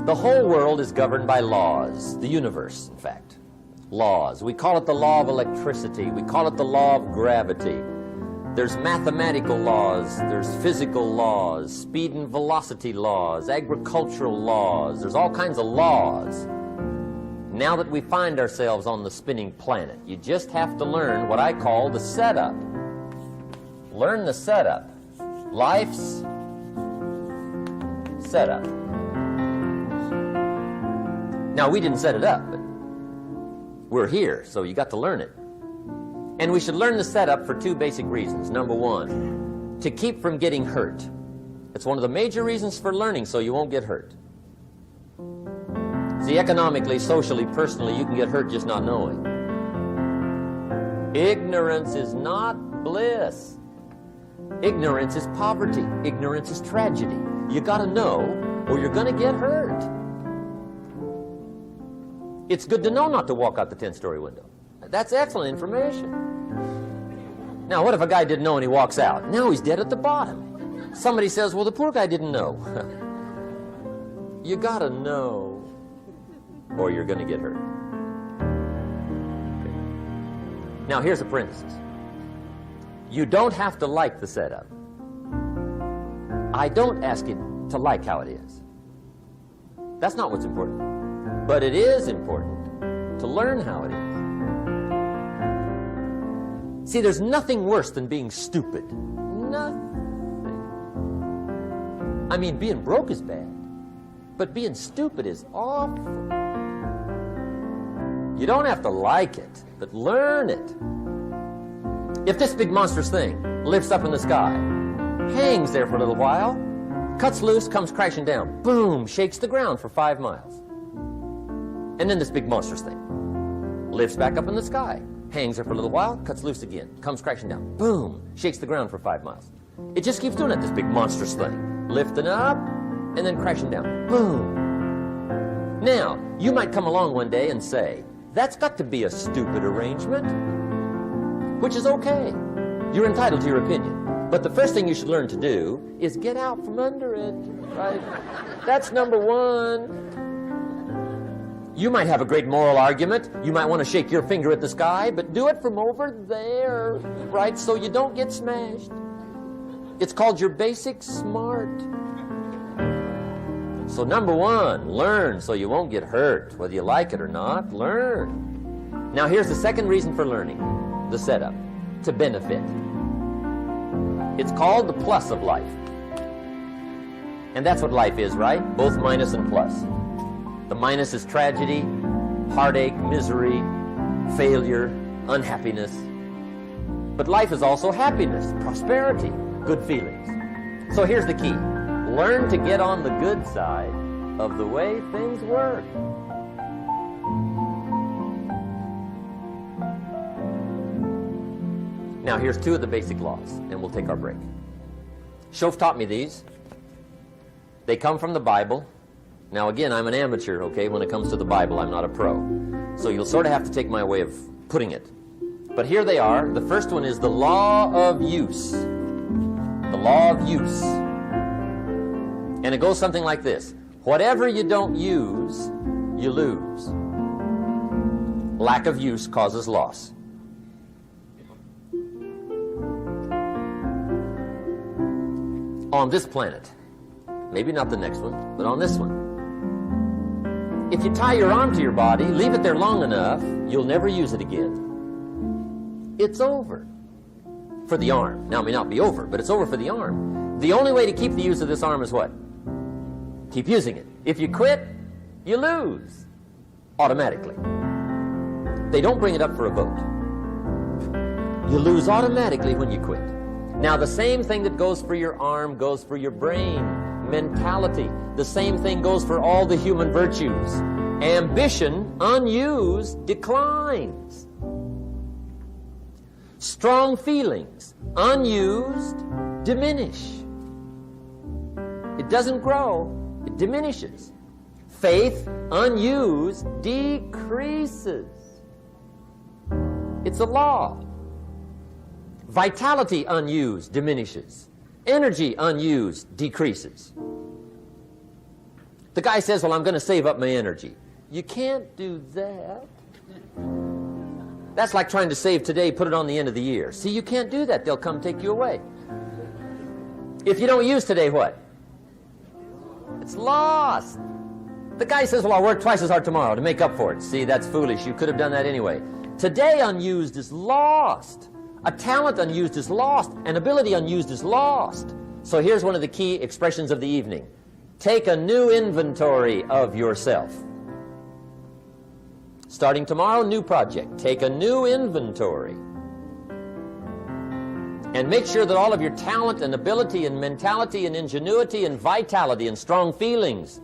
The whole world is governed by laws, the universe, in fact. Laws. We call it the law of electricity. We call it the law of gravity. There's mathematical laws, there's physical laws, speed and velocity laws, agricultural laws. There's all kinds of laws. Now that we find ourselves on the spinning planet, you just have to learn what I call the setup. Learn the setup. Life's setup. Now, we didn't set it up, but we're here, so you got to learn it. And we should learn the setup for two basic reasons. Number one, to keep from getting hurt. It's one of the major reasons for learning, so you won't get hurt. See, economically, socially, personally, you can get hurt just not knowing. Ignorance is not bliss. Ignorance is poverty. Ignorance is tragedy. You got to know, or you're going to get hurt. It's good to know not to walk out the 10-story window. That's excellent information. Now, what if a guy didn't know and he walks out? Now he's dead at the bottom. Somebody says, well, the poor guy didn't know. You got to know, or you're going to get hurt. Okay. Now, here's a parenthesis. You don't have to like the setup. I don't ask you to like how it is. That's not what's important. But it is important to learn how it is. See, there's nothing worse than being stupid. Nothing. I mean, being broke is bad, but being stupid is awful. You don't have to like it, but learn it. If this big monstrous thing lifts up in the sky, hangs there for a little while, cuts loose, comes crashing down, boom, shakes the ground for 5 miles. And then this big monstrous thing lifts back up in the sky, hangs there for a little while, cuts loose again, comes crashing down, boom, shakes the ground for 5 miles. It just keeps doing it, this big monstrous thing, lifting up and then crashing down, boom. Now, you might come along one day and say, that's got to be a stupid arrangement, which is okay. You're entitled to your opinion. But the first thing you should learn to do is get out from under it, right? That's number one. You might have a great moral argument. You might want to shake your finger at the sky, but do it from over there, right? So you don't get smashed. It's called your basic smart. So number one, learn so you won't get hurt. Whether you like it or not, learn. Now here's the second reason for learning, the setup, to benefit. It's called the plus of life. And that's what life is, right? Both minus and plus. The minus is tragedy, heartache, misery, failure, unhappiness. But life is also happiness, prosperity, good feelings. So here's the key. Learn to get on the good side of the way things work. Now, here's two of the basic laws, and we'll take our break. Shof taught me these. They come from the Bible. Now, again, I'm an amateur, okay? When it comes to the Bible, I'm not a pro. So you'll sort of have to take my way of putting it. But here they are. The first one is the law of use. The law of use. And it goes something like this. Whatever you don't use, you lose. Lack of use causes loss. On this planet, maybe not the next one, but on this one, if you tie your arm to your body, leave it there long enough, you'll never use it again. It's over for the arm. Now, it may not be over, but it's over for the arm. The only way to keep the use of this arm is what? Keep using it. If you quit, you lose automatically. They don't bring it up for a vote. You lose automatically when you quit. Now, the same thing that goes for your arm goes for your brain, mentality. The same thing goes for all the human virtues. Ambition, unused, declines. Strong feelings, unused, diminish. It doesn't grow, it diminishes. Faith, unused, decreases. It's a law. Vitality, unused, diminishes. Energy, unused, decreases. The guy says, well, I'm going to save up my energy. You can't do that. That's like trying to save today, put it on the end of the year. See, you can't do that. They'll come take you away. If you don't use today, what? It's lost. The guy says, well, I'll work twice as hard tomorrow to make up for it. See, that's foolish. You could have done that anyway. Today unused is lost. A talent unused is lost. An ability unused is lost. So here's one of the key expressions of the evening. Take a new inventory of yourself. Starting tomorrow, new project. Take a new inventory. And make sure that all of your talent and ability and mentality and ingenuity and vitality and strong feelings,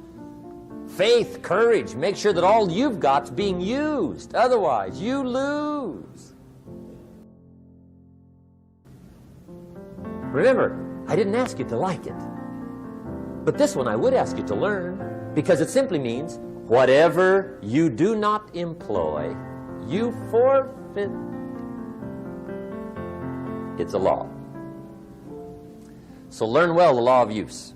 faith, courage, make sure that all you've got's being used. Otherwise, you lose. Remember, I didn't ask you to like it. But this one I would ask you to learn, because it simply means whatever you do not employ, you forfeit. It's a law. So learn well the law of use.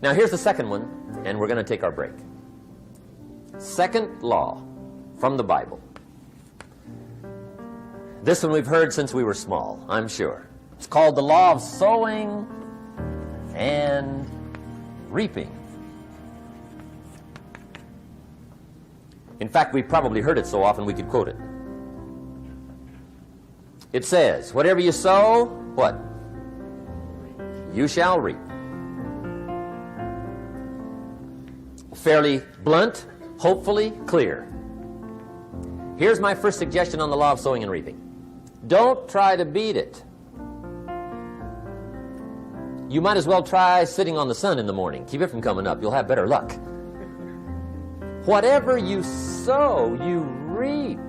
Now here's the second one, and we're going to take our break. Second law from the Bible. This one we've heard since we were small, I'm sure. It's called the law of sowing and reaping. In fact, we've probably heard it so often we could quote it. It says, whatever you sow, what? You shall reap. Fairly blunt, hopefully clear. Here's my first suggestion on the law of sowing and reaping. Don't try to beat it. You might as well try sitting on the sun in the morning. Keep it from coming up. You'll have better luck. Whatever you sow, you reap.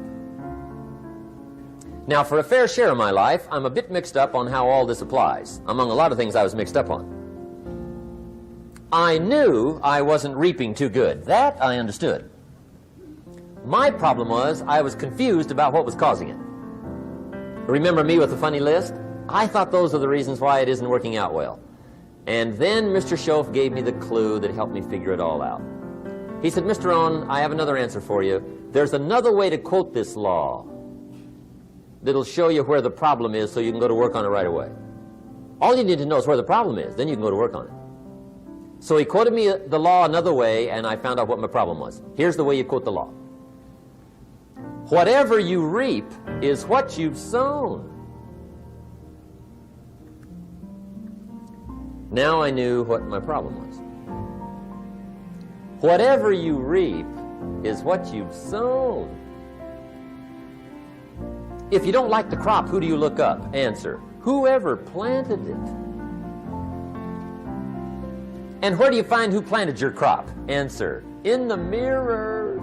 Now, for a fair share of my life, I'm a bit mixed up on how all this applies. Among a lot of things I was mixed up on. I knew I wasn't reaping too good. That I understood. My problem was I was confused about what was causing it. Remember me with the funny list? I thought those are the reasons why it isn't working out well. And then Mr. Schoaf gave me the clue that helped me figure it all out. He said, Mr. Rohn, I have another answer for you. There's another way to quote this law that'll show you where the problem is so you can go to work on it right away. All you need to know is where the problem is, then you can go to work on it. So he quoted me the law another way, and I found out what my problem was. Here's the way you quote the law. Whatever you reap is what you've sown. Now I knew what my problem was. Whatever you reap is what you've sown. If you don't like the crop, who do you look up? Answer, whoever planted it. And where do you find who planted your crop? Answer, in the mirror.